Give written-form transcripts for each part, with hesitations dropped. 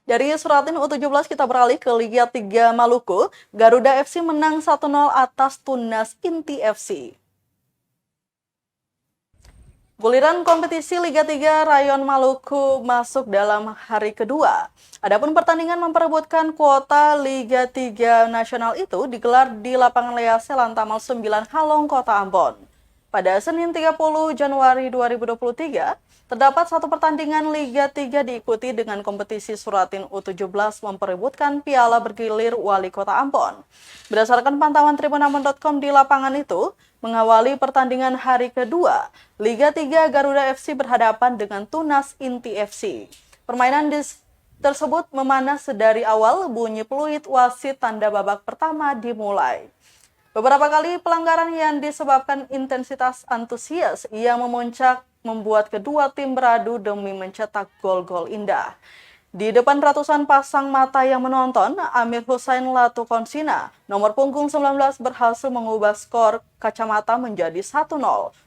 Dari Suratin U17 kita beralih ke Liga 3 Maluku. Garuda FC menang 1-0 atas Tunas Inti FC. Guliran kompetisi Liga 3 Rayon Maluku masuk dalam hari kedua. Adapun pertandingan memperebutkan kuota Liga 3 Nasional itu digelar di lapangan Lea Selantamal 9 Halong, Kota Ambon. Pada Senin 30 Januari 2023, terdapat satu pertandingan Liga 3 diikuti dengan kompetisi Suratin U17 memperebutkan piala bergilir Wali Kota Ambon. Berdasarkan pantauan tribunambon.com di lapangan itu, mengawali pertandingan hari kedua, Liga 3 Garuda FC berhadapan dengan Tunas Inti FC. Permainan tersebut memanas dari awal, bunyi peluit wasit tanda babak pertama dimulai. Beberapa kali pelanggaran yang disebabkan intensitas antusias yang memuncak membuat kedua tim beradu demi mencetak gol-gol indah. Di depan ratusan pasang mata yang menonton, Amir Hussein Latukonsina, nomor punggung 19 berhasil mengubah skor kacamata menjadi 1-0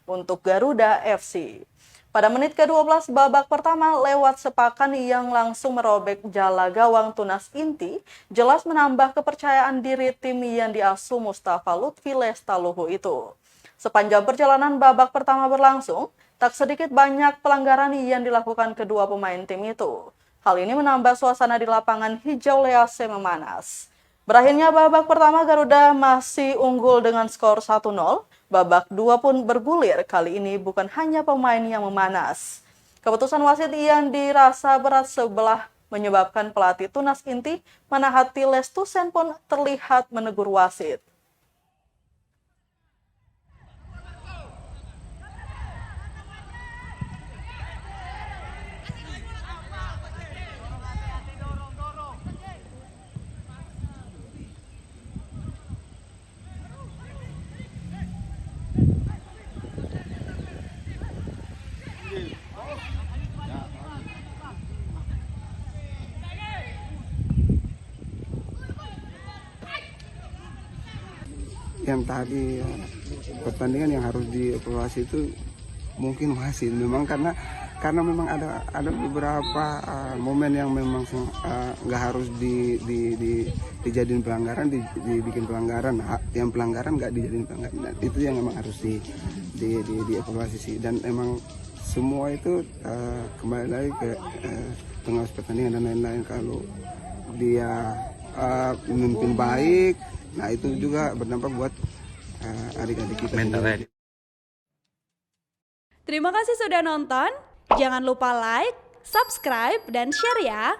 untuk Garuda FC. Pada menit ke-12 babak pertama lewat sepakan yang langsung merobek jala gawang Tunas Inti, jelas menambah kepercayaan diri tim yang diasuh Mustafa Lutfi Lestaluhu itu. Sepanjang perjalanan babak pertama berlangsung, tak sedikit banyak pelanggaran yang dilakukan kedua pemain tim itu. Hal ini menambah suasana di lapangan hijau Lease memanas. Berakhirnya babak pertama Garuda masih unggul dengan skor 1-0. Babak 2 pun bergulir, kali ini bukan hanya pemain yang memanas. Keputusan wasit yang dirasa berat sebelah menyebabkan pelatih Tunas Inti Manahati Lestusen pun terlihat menegur wasit. Yang tadi pertandingan yang harus dievaluasi itu mungkin wasit memang karena memang ada beberapa momen yang memang nggak harus dijadiin pelanggaran, dibikin pelanggaran. Yang pelanggaran nggak dijadiin pelanggaran. Dan itu yang memang harus dievaluasi sih. Dan memang semua itu kembali lagi ke pengawas pertandingan dan lain-lain. Kalau dia memimpin baik, nah itu juga berdampak buat adik-adik kita. Terima kasih sudah nonton. Jangan lupa like, subscribe, dan share ya.